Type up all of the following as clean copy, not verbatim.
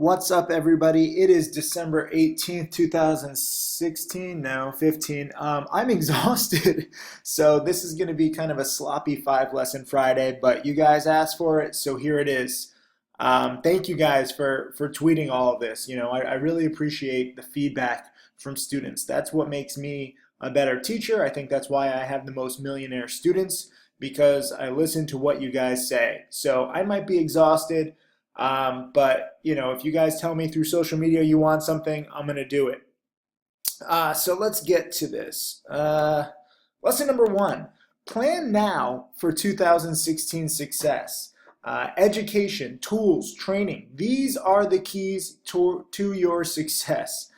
What's up, everybody? It is December 18th, 2016, no, 15. I'm exhausted, so this is going to be kind of a sloppy 5-lesson Friday, but you guys asked for it, so here it is. Thank you guys for tweeting all of this. I really appreciate the feedback from students. That's what makes me a better teacher. I think that's why I have the most millionaire students, because I listen to what you guys say. So I might be exhausted. But if you guys tell me through social media you want something, I'm going to do it. So let's get to this. Lesson number 1, plan now for 2016 success. Education, tools, training, these are the keys to your success.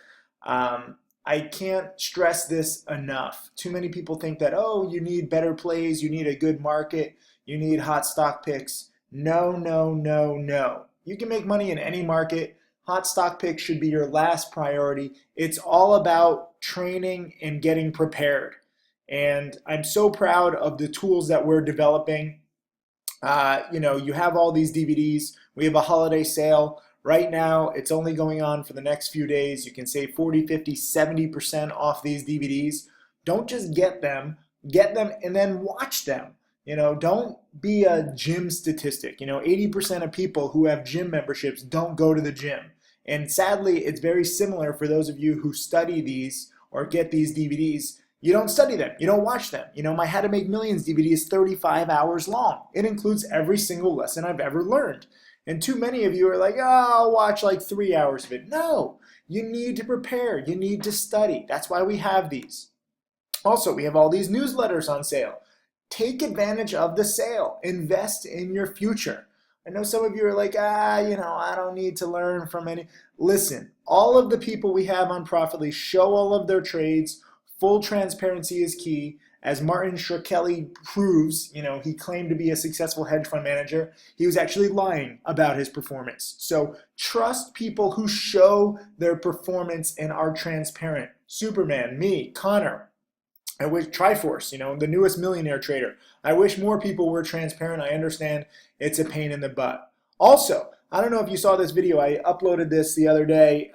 I can't stress this enough. Too many people think that, oh, you need better plays, you need a good market, you need hot stock picks. No, no, no, no. You can make money in any market. Hot stock picks should be your last priority. It's all about training and getting prepared. And I'm so proud of the tools that we're developing. You have all these DVDs. We have a holiday sale. Right now, it's only going on for the next few days. You can save 40, 50, 70% off these DVDs. Don't just get them and then watch them. Don't be a gym statistic. 80% of people who have gym memberships don't go to the gym. And sadly, it's very similar for those of you who study these or get these DVDs. You don't study them. You don't watch them. My How to Make Millions DVD is 35 hours long. It includes every single lesson I've ever learned. And too many of you are like, oh, I'll watch like 3 hours of it. No, you need to prepare. You need to study. That's why we have these. Also, we have all these newsletters on sale. Take advantage of the sale. Invest in your future. I know some of you are like, I don't need to learn from any. Listen, all of the people we have on Profitly show all of their trades. Full transparency is key. As Martin Shkreli proves, he claimed to be a successful hedge fund manager. He was actually lying about his performance. So trust people who show their performance and are transparent. Superman, me, Connor. I wish Triforce, the newest millionaire trader. I wish more people were transparent. I understand it's a pain in the butt. Also, I don't know if you saw this video. I uploaded this the other day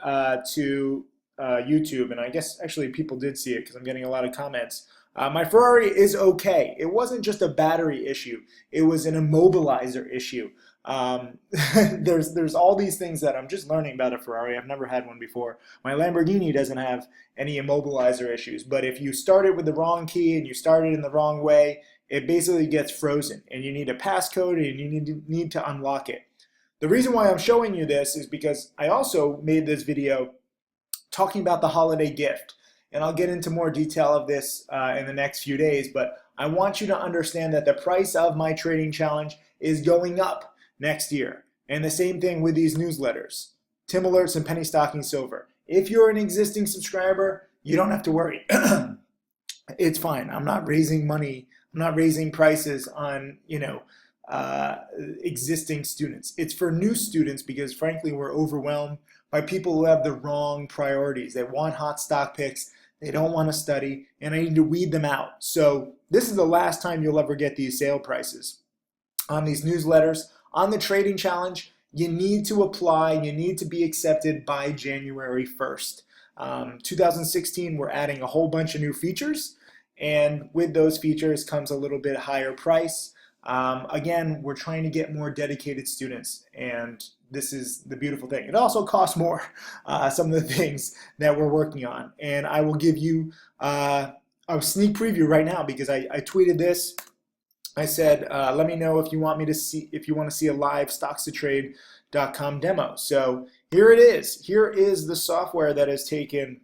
to YouTube, and I guess actually people did see it because I'm getting a lot of comments. My Ferrari is okay. It wasn't just a battery issue. It was an immobilizer issue. There's all these things that I'm just learning about a Ferrari. I've never had one before. My Lamborghini doesn't have any immobilizer issues, but if you start it with the wrong key and you start it in the wrong way, it basically gets frozen, and you need a passcode and you need to unlock it. The reason why I'm showing you this is because I also made this video talking about the holiday gift, and I'll get into more detail of this in the next few days, but I want you to understand that the price of my trading challenge is going up next year. And the same thing with these newsletters, Tim Alerts and Penny Stocking Silver. If you're an existing subscriber, you don't have to worry. It's fine. I'm not raising money. I'm not raising prices on, existing students. It's for new students because frankly, we're overwhelmed by people who have the wrong priorities. They want hot stock picks. They don't want to study, and I need to weed them out. So this is the last time you'll ever get these sale prices on these newsletters. On the trading challenge, you need to apply. You need to be accepted by January 1st. 2016, we're adding a whole bunch of new features, and with those features comes a little bit higher price. Again, we're trying to get more dedicated students, and this is the beautiful thing. It also costs more, some of the things that we're working on. And I will give you a sneak preview right now because I tweeted this. I said, let me know if you want to see a live StocksToTrade.com demo. So here it is. Here is the software that has taken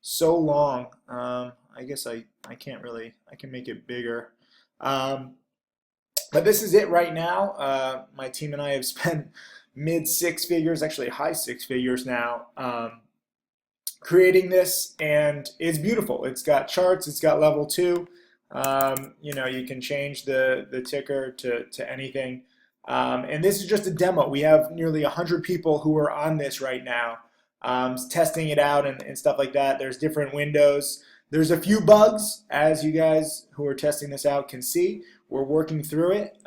so long. I guess I can't really, I can make it bigger. But this is it right now. My team and I have spent mid 6 figures, actually high 6 figures now, creating this, and it's beautiful. It's got charts, it's got level 2. You can change the ticker to anything. And this is just a demo. We have nearly 100 people who are on this right now, testing it out and stuff like that. There's different windows. There's a few bugs, as you guys who are testing this out can see. We're working through it,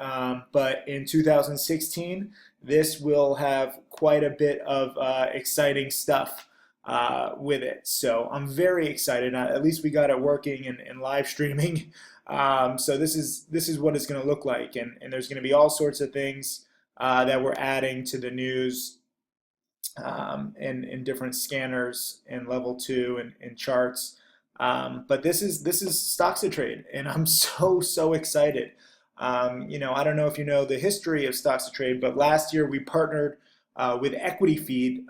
but in 2016, this will have quite a bit of exciting stuff with it. So I'm very excited. At least we got it working and live streaming. So this is what it's going to look like, and there's going to be all sorts of things that we're adding to the news in different scanners and level 2 and charts. But this is stocks to trade, and I'm so excited. I don't know if you know the history of stocks to trade, but last year we partnered with Equity Feed,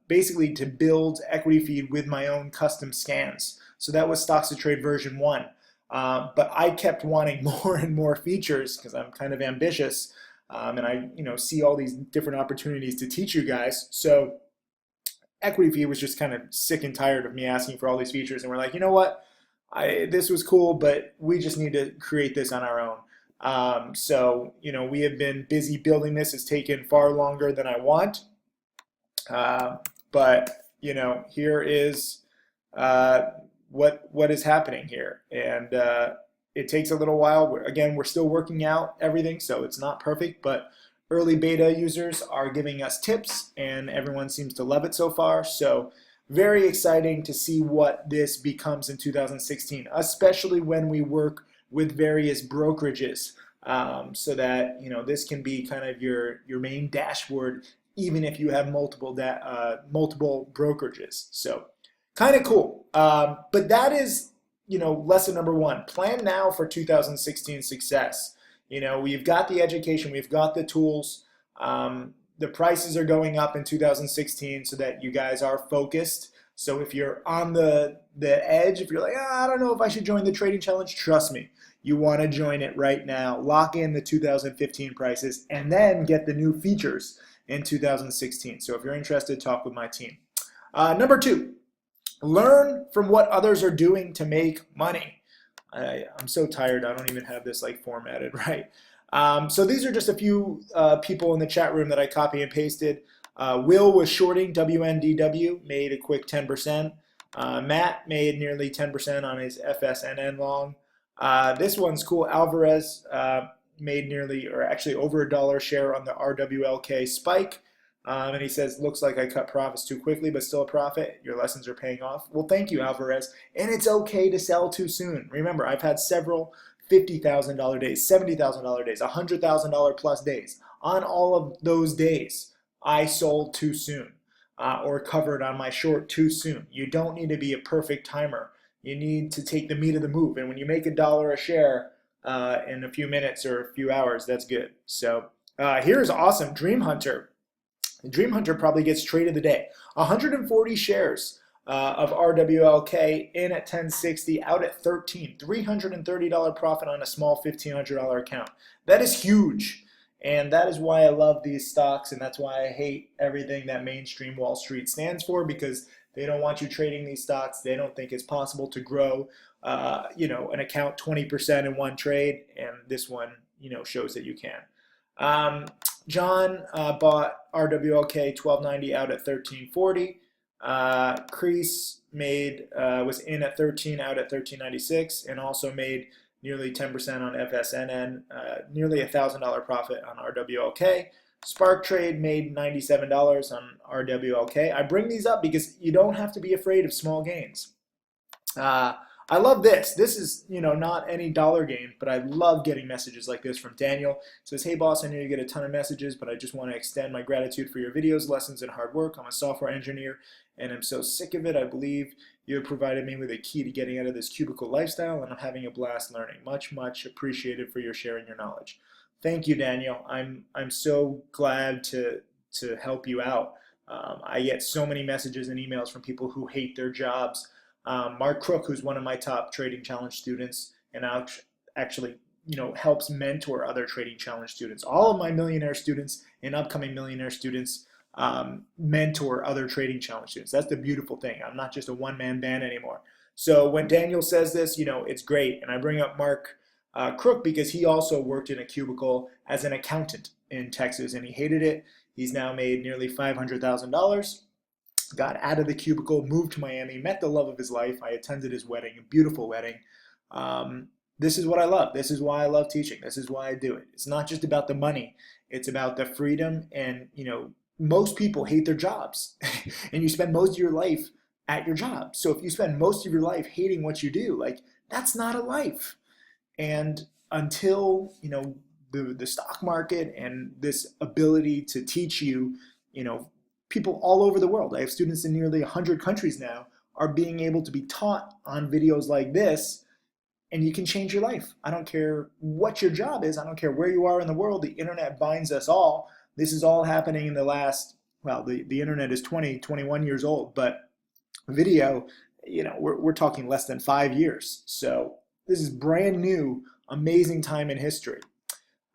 basically to build Equity Feed with my own custom scans. So that was stocks to trade version 1. But I kept wanting more and more features because I'm kind of ambitious, and I see all these different opportunities to teach you guys. So Equity Feed was just kind of sick and tired of me asking for all these features, and we're like, you know what? This was cool, but we just need to create this on our own. So we have been busy building this. It's taken far longer than I want, but here is what is happening here, and it takes a little while. Again, we're still working out everything, so it's not perfect, but early beta users are giving us tips, and everyone seems to love it so far. So very exciting to see what this becomes in 2016, especially when we work with various brokerages, so that this can be kind of your main dashboard, even if you have multiple brokerages. So kind of cool. But that is lesson number 1. Plan now for 2016 success. We've got the education, we've got the tools. The prices are going up in 2016 so that you guys are focused. So if you're on the edge, if you're like, I don't know if I should join the trading challenge, trust me, you want to join it right now. Lock in the 2015 prices and then get the new features in 2016. So if you're interested, talk with my team. Number 2, learn from what others are doing to make money. I'm so tired, I don't even have this formatted right. So these are just a few people in the chat room that I copy and pasted. Will was shorting WNDW, made a quick 10%. Matt made nearly 10% on his FSNN long. This one's cool. Alvarez made nearly, or actually over $1 share on the RWLK spike. And he says, looks like I cut profits too quickly, but still a profit. Your lessons are paying off. Well, thank you, Alvarez. And it's okay to sell too soon. Remember, I've had several $50,000 days, $70,000 days, $100,000 plus days. On all of those days, I sold too soon or covered on my short too soon. You don't need to be a perfect timer. You need to take the meat of the move. And when you make $1 a share in a few minutes or a few hours, that's good. So here's awesome. Dream Hunter. Dream Hunter probably gets trade of the day. 140 shares of RWLK in at 1060, out at 13. $330 profit on a small $1,500 account. That is huge. And that is why I love these stocks, and that's why I hate everything that mainstream Wall Street stands for, because they don't want you trading these stocks. They don't think it's possible to grow an account 20% in one trade, and this one shows that you can. John bought RWLK 1290 out at 1340. Crease was in at 13, out at 1396, and also made nearly 10% on FSNN, nearly $1,000 profit on RWLK. Spark Trade made $97 on RWLK. I bring these up because you don't have to be afraid of small gains. I love this. This is, not any dollar gain, but I love getting messages like this from Daniel. It says, hey boss, I know you get a ton of messages, but I just want to extend my gratitude for your videos, lessons, and hard work. I'm a software engineer, and I'm so sick of it. I believe you have provided me with a key to getting out of this cubicle lifestyle, and I'm having a blast learning. Much, much appreciated for your sharing your knowledge. Thank you, Daniel. I'm so glad to help you out. I get so many messages and emails from people who hate their jobs. Mark Crook, who's one of my top Trading Challenge students, and actually, helps mentor other Trading Challenge students. All of my millionaire students and upcoming millionaire students mentor other Trading Challenge students. That's the beautiful thing. I'm not just a one-man band anymore. So when Daniel says this, it's great. And I bring up Mark Crook because he also worked in a cubicle as an accountant in Texas, and he hated it. He's now made nearly $500,000. Got out of the cubicle, moved to Miami, met the love of his life. I attended his wedding, a beautiful wedding. This is what I love. This is why I love teaching. This is why I do it. It's not just about the money. It's about the freedom and, most people hate their jobs and you spend most of your life at your job. So if you spend most of your life hating what you do, like that's not a life. And until, the stock market and this ability to teach you, you know, people all over the world, I have students in nearly 100 countries now, are being able to be taught on videos like this, and you can change your life. I don't care what your job is. I don't care where you are in the world. The internet binds us all. This is all happening in the last, well, the internet is 20, 21 years old, but video, we're talking less than 5 years. So this is brand new, amazing time in history.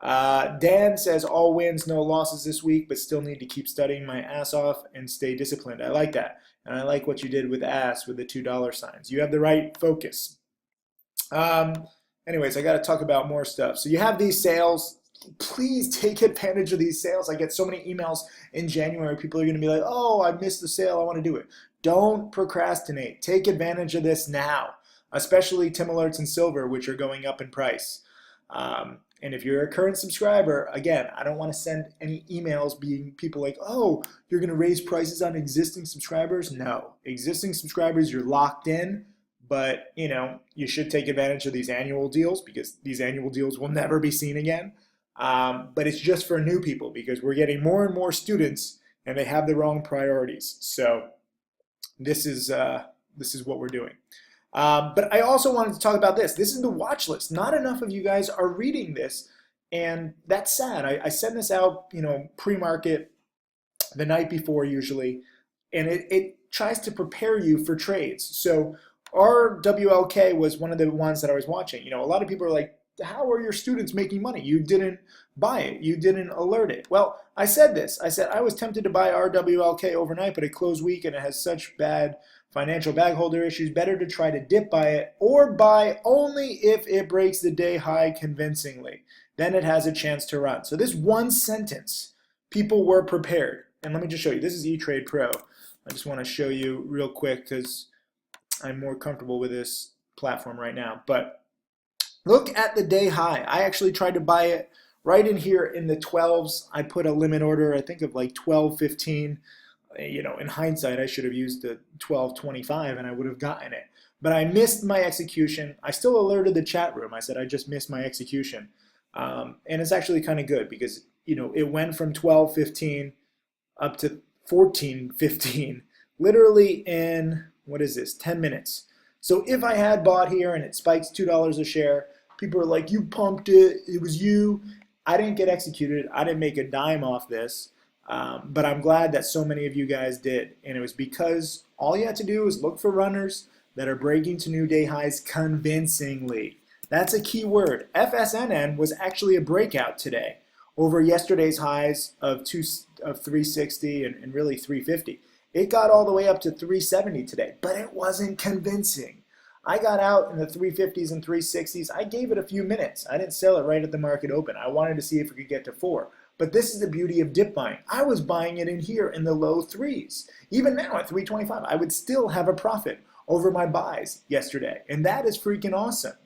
Dan says, all wins, no losses this week, but still need to keep studying my ass off and stay disciplined. I like that. And I like what you did with ass with the $2 signs. You have the right focus. Anyways, I got to talk about more stuff. So you have these sales. Please take advantage of these sales. I get so many emails in January. People are going to be like, oh, I missed the sale. I want to do it. Don't procrastinate. Take advantage of this now, especially Tim Alerts and Silver, which are going up in price. And if you're a current subscriber, again, I don't want to send any emails being people like, oh, you're going to raise prices on existing subscribers. No, existing subscribers, you're locked in. But, you should take advantage of these annual deals because these annual deals will never be seen again. But it's just for new people because we're getting more and more students and they have the wrong priorities. So this is what we're doing. But I also wanted to talk about this. This is the watch list. Not enough of you guys are reading this, and that's sad. I send this out, pre-market the night before usually, and it tries to prepare you for trades. So our WLK was one of the ones that I was watching. A lot of people are like, how are your students making money? You didn't buy it. You didn't alert it. Well, I said this. I said I was tempted to buy our WLK overnight, but it closed weak and it has such bad financial bag holder issues. Better to try to dip buy it or buy only if it breaks the day high convincingly. Then it has a chance to run. So this one sentence, people were prepared. And let me just show you. This is E-Trade Pro. I just want to show you real quick because I'm more comfortable with this platform right now. But look at the day high. I actually tried to buy it right in here in the 12s. I put a limit order, I think of like 12.15. In hindsight, I should have used the 12.25 and I would have gotten it. But I missed my execution. I still alerted the chat room. I said I just missed my execution. And it's actually kind of good because, it went from 12.15 up to 14.15 literally in, 10 minutes. So if I had bought here and it spikes $2 a share, people are like, you pumped it, it was you. I didn't get executed. I didn't make a dime off this. But I'm glad that so many of you guys did. And it was because all you had to do was look for runners that are breaking to new day highs convincingly. That's a key word. FSNN was actually a breakout today over yesterday's highs of 360 and really 350. It got all the way up to 370 today, but it wasn't convincing. I got out in the 350s and 360s. I gave it a few minutes. I didn't sell it right at the market open. I wanted to see if it could get to 4. But this is the beauty of dip buying. I was buying it in here in the low 3s. Even now at 325, I would still have a profit over my buys yesterday. And that is freaking awesome,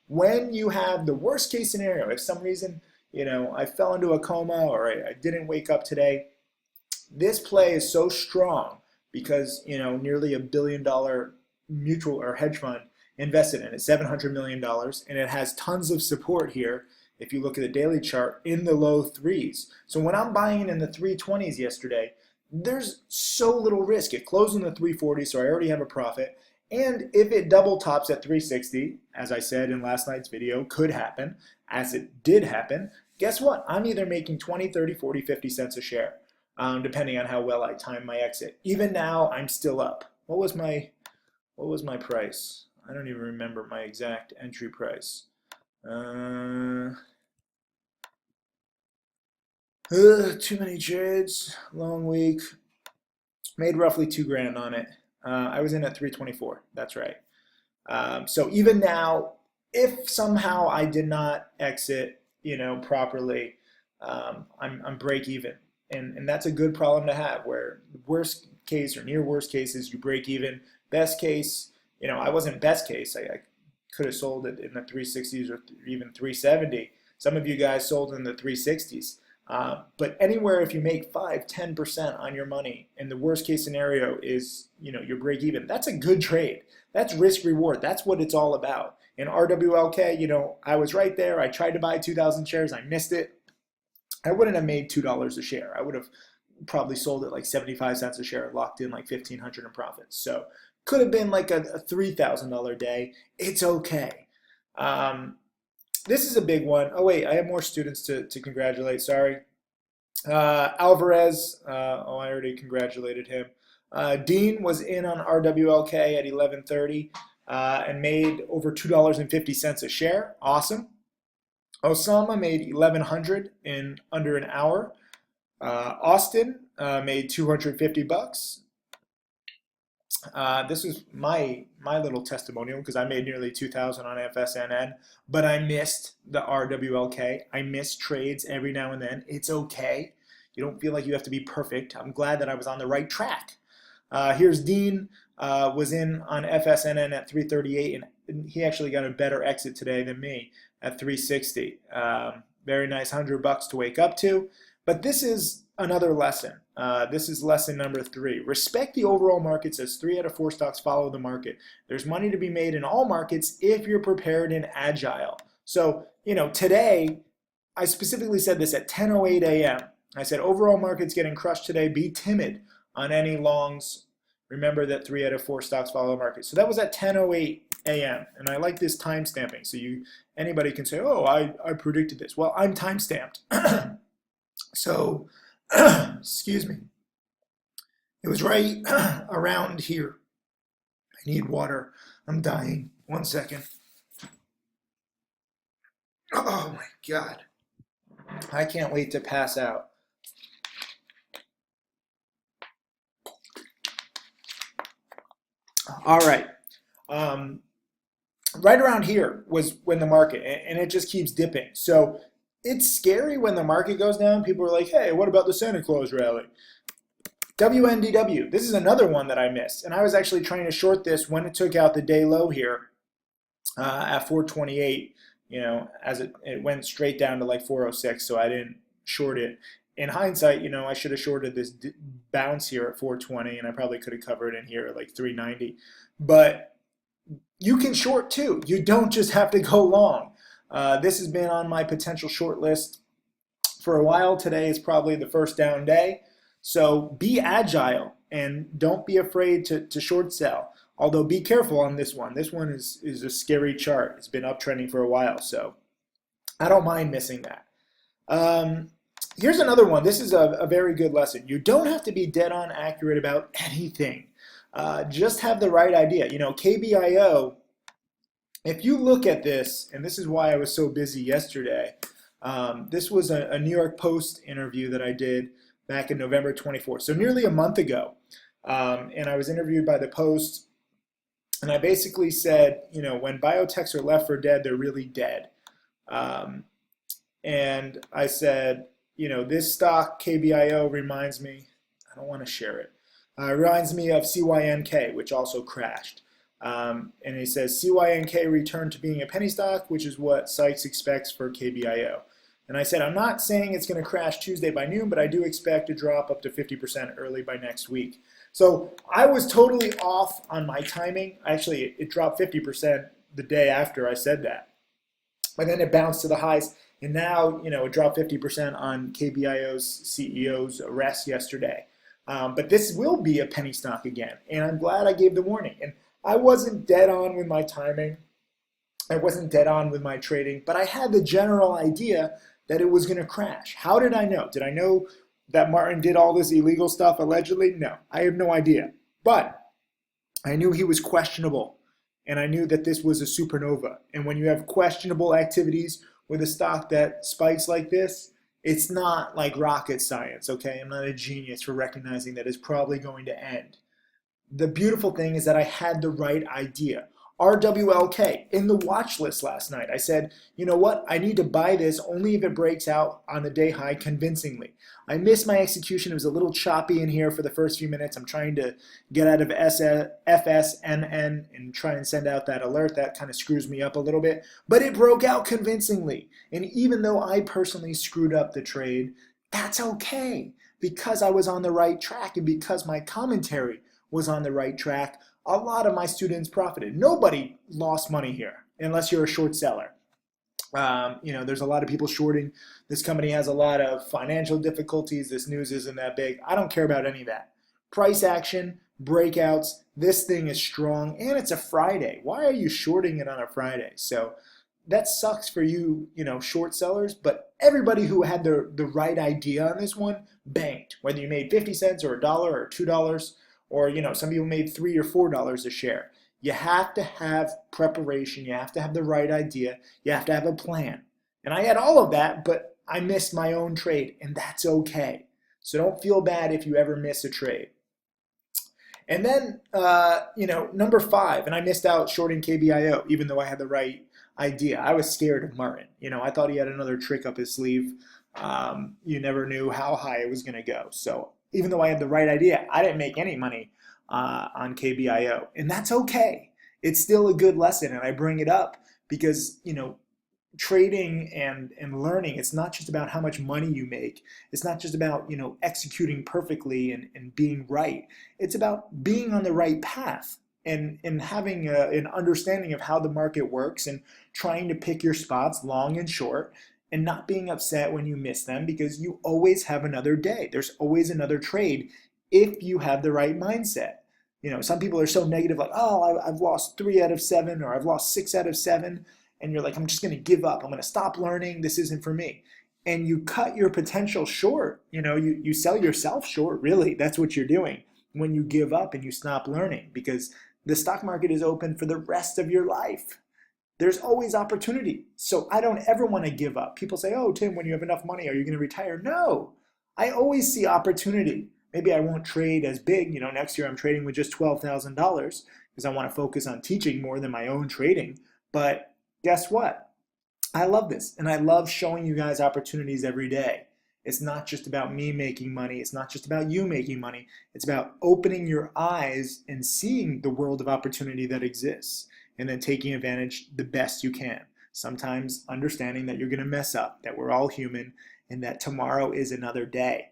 When you have the worst case scenario, if some reason, I fell into a coma or I didn't wake up today, this play is so strong because, nearly $1 billion mutual or hedge fund invested in it, $700 million, and it has tons of support here. If you look at the daily chart in the low 3s. So when I'm buying it in the 320s yesterday, there's so little risk. It closed in the 340, so I already have a profit. And if it double tops at 360, as I said in last night's video, could happen, as it did happen, guess what? I'm either making 20, 30, 40, 50 cents a share, depending on how well I time my exit. Even now, I'm still up. What was my price? I don't even remember my exact entry price. Too many trades, long week, made roughly $2,000 on it. I was in at 324, that's right. So even now, if somehow I did not exit, properly, I'm break even. And that's a good problem to have where worst case or near worst case is you break even. Best case, I wasn't best case. I could have sold it in the 360s or even 370. Some of you guys sold in the 360s. But anywhere if you make 5, 10% on your money, and the worst case scenario is, you break even, that's a good trade. That's risk reward. That's what it's all about. In RWLK, I was right there. I tried to buy 2,000 shares. I missed it. I wouldn't have made $2 a share. I would have probably sold it like 75 cents a share, locked in like 1,500 in profits. So could have been like a $3,000 day. It's okay. This is a big one. Oh wait, I have more students to congratulate. Sorry. Alvarez, I already congratulated him. Dean was in on RWLK at 11:30 and made over $2.50 a share. Awesome. Osama made 1,100 in under an hour. Austin made 250 bucks. This is my little testimonial because I made nearly 2,000 on FSNN, but I missed the RWLK. I miss trades every now and then. It's okay. You don't feel like you have to be perfect. I'm glad that I was on the right track. Here's Dean, was in on FSNN at 338, and he actually got a better exit today than me at 360. Very nice, $100 to wake up to. But this is another lesson. This is lesson number 3. Respect the overall market. Says 3 out of 4 stocks follow the market. There's money to be made in all markets if you're prepared and agile. So, today, I specifically said this at 10:08 a.m. I said overall market's getting crushed today. Be timid on any longs. Remember that 3 out of 4 stocks follow the market. So that was at 10:08 a.m. And I like this time stamping. So anybody can say, oh, I predicted this. Well, I'm time stamped. So, excuse me. It was right around here. I need water. I'm dying. 1 second. Oh my God. I can't wait to pass out. All right. Right around here was when the market, and it just keeps dipping. So it's scary when the market goes down. People are like, hey, what about the Santa Claus rally? WNDW, this is another one that I missed. And I was actually trying to short this when it took out the day low here at 428, as it went straight down to like 406. So I didn't short it. In hindsight, I should have shorted this bounce here at 420, and I probably could have covered in here at like 390. But you can short too. You don't just have to go long. This has been on my potential short list for a while. Today is probably the first down day. So be agile and don't be afraid to short sell. Although be careful on this one. This one is a scary chart. It's been uptrending for a while. So I don't mind missing that. Here's another one. This is a very good lesson. You don't have to be dead on accurate about anything. Just have the right idea. KBIO, if you look at this, and this is why I was so busy yesterday, this was a New York Post interview that I did back in November 24th, so nearly a month ago. And I was interviewed by the Post, and I basically said, when biotechs are left for dead, they're really dead. And I said, this stock, KBIO, reminds me, I don't want to share it, reminds me of CYNK, which also crashed. And he says, CYNK returned to being a penny stock, which is what Sykes expects for KBIO. And I said, I'm not saying it's going to crash Tuesday by noon, but I do expect to drop up to 50% early by next week. So I was totally off on my timing. Actually, it dropped 50% the day after I said that. But then it bounced to the highs. And now, it dropped 50% on KBIO's CEO's arrest yesterday. But this will be a penny stock again. And I'm glad I gave the warning. And I wasn't dead on with my timing. I wasn't dead on with my trading. But I had the general idea that it was going to crash. How did I know? Did I know that Martin did all this illegal stuff allegedly? No, I have no idea. But I knew he was questionable. And I knew that this was a supernova. And when you have questionable activities with a stock that spikes like this, it's not like rocket science, okay? I'm not a genius for recognizing that it's probably going to end. The beautiful thing is that I had the right idea. RWLK in the watch list last night. I said, you know what? I need to buy this only if it breaks out on the day high convincingly. I missed my execution. It was a little choppy in here for the first few minutes. I'm trying to get out of FSNN and try and send out that alert. That kind of screws me up a little bit. But it broke out convincingly. And even though I personally screwed up the trade, That's okay because I was on the right track and because my commentary was on the right track. A lot of my students profited. Nobody lost money here unless you're a short seller. There's a lot of people shorting. This company has a lot of financial difficulties. This news isn't that big. I don't care about any of that. Price action, breakouts. This thing is strong, and it's a Friday. Why are you shorting it on a Friday? So that sucks for you, short sellers. But everybody who had the right idea on this one banked. Whether you made 50 cents or $1 or $2, or some people made $3 or $4 a share. You have to have preparation. You have to have the right idea. You have to have a plan. And I had all of that, but I missed my own trade, and that's okay. So don't feel bad if you ever miss a trade. And then, number 5, and I missed out shorting KBIO, even though I had the right idea. I was scared of Martin. I thought he had another trick up his sleeve. You never knew how high it was going to go. So even though I had the right idea, I didn't make any money on KBIO, and that's okay. It's still a good lesson, and I bring it up because trading and learning, it's not just about how much money you make. It's not just about executing perfectly and being right. It's about being on the right path and having an understanding of how the market works and trying to pick your spots long and short and not being upset when you miss them, because you always have another day. There's always another trade if you have the right mindset. Some people are so negative, like, oh, I've lost 3 out of 7, or I've lost 6 out of 7. And you're like, I'm just going to give up. I'm going to stop learning. This isn't for me. And you cut your potential short. You sell yourself short, really. That's what you're doing when you give up and you stop learning, because the stock market is open for the rest of your life. There's always opportunity. So I don't ever want to give up. People say, oh, Tim, when you have enough money, are you going to retire? No, I always see opportunity. Maybe I won't trade as big. Next year I'm trading with just $12,000 because I want to focus on teaching more than my own trading. But guess what? I love this, and I love showing you guys opportunities every day. It's not just about me making money. It's not just about you making money. It's about opening your eyes and seeing the world of opportunity that exists, and then taking advantage the best you can. Sometimes understanding that you're going to mess up, that we're all human, and that tomorrow is another day.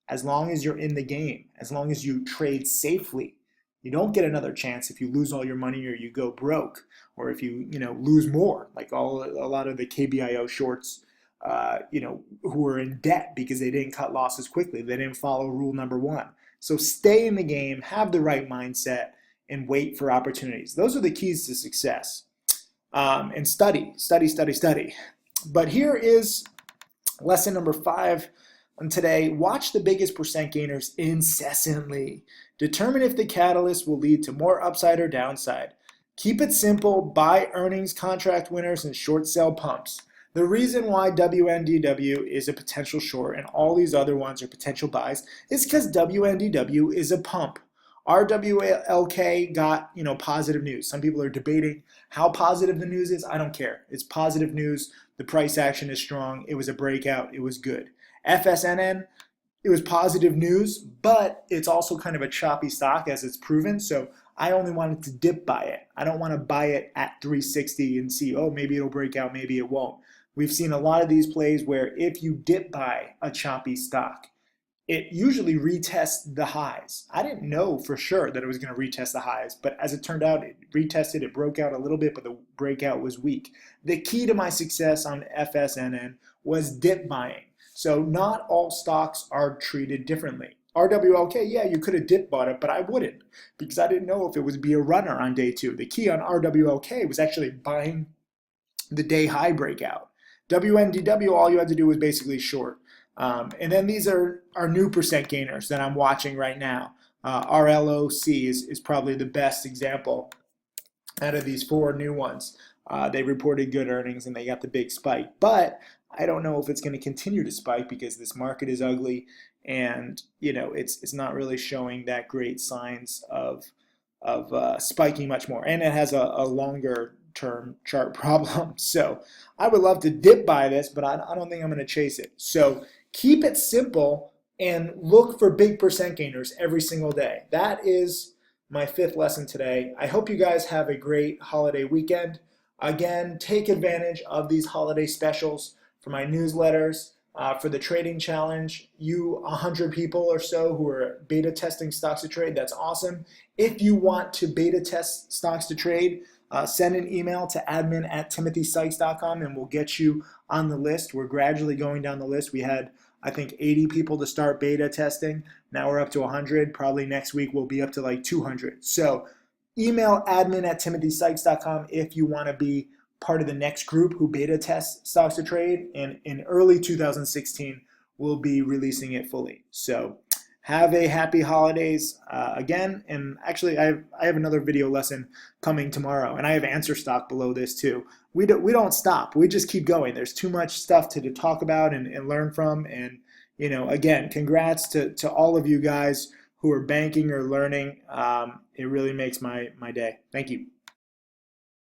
As long as you're in the game, as long as you trade safely, you don't get another chance if you lose all your money or you go broke, or if you lose more, like a lot of the KBIO shorts, who are in debt because they didn't cut losses quickly. They didn't follow rule number 1. So stay in the game, have the right mindset, and wait for opportunities. Those are the keys to success. And study. But here is lesson number 5 on today. Watch the biggest percent gainers incessantly. Determine if the catalyst will lead to more upside or downside. Keep it simple. Buy earnings, contract winners, and short sell pumps. The reason why WNDW is a potential short and all these other ones are potential buys is because WNDW is a pump. RWLK got positive news. Some people are debating how positive the news is. I don't care. It's positive news. The price action is strong. It was a breakout. It was good. FSNN, it was positive news, but it's also kind of a choppy stock, as it's proven. So I only wanted to dip buy it. I don't want to buy it at 360 and see, oh, maybe it'll break out, maybe it won't. We've seen a lot of these plays where if you dip buy a choppy stock, it usually retests the highs. I didn't know for sure that it was going to retest the highs, but as it turned out, it retested, it broke out a little bit, but the breakout was weak. The key to my success on FSNN was dip buying. So not all stocks are treated differently. RWLK, yeah, you could have dip bought it, but I wouldn't, because I didn't know if it would be a runner on day 2. The key on RWLK was actually buying the day high breakout. WNDW, all you had to do was basically short. And then these are our new percent gainers that I'm watching right now. RLOC is probably the best example out of these 4 new ones. They reported good earnings and they got the big spike. But I don't know if it's going to continue to spike because this market is ugly and it's not really showing that great signs of spiking much more. And it has a longer term chart problem. So I would love to dip buy this, but I don't think I'm going to chase it. So keep it simple and look for big percent gainers every single day. That is my 5th lesson today. I hope you guys have a great holiday weekend. Again, take advantage of these holiday specials for my newsletters. for the trading challenge. You 100 people or so who are beta testing stocks to trade, that's awesome. If you want to beta test stocks to trade, send an email to admin@timothysykes.com and we'll get you on the list. We're gradually going down the list. We had, I think, 80 people to start beta testing. Now we're up to 100. Probably next week we'll be up to like 200. So email admin@timothysykes.com if you want to be part of the next group who beta tests stocks to trade. And in early 2016, we'll be releasing it fully. So have a happy holidays again. And actually, I have another video lesson coming tomorrow, and I have answer stock below this too. We don't stop. We just keep going. There's too much stuff to talk about and learn from. And again, congrats to all of you guys who are banking or learning. It really makes my day. Thank you.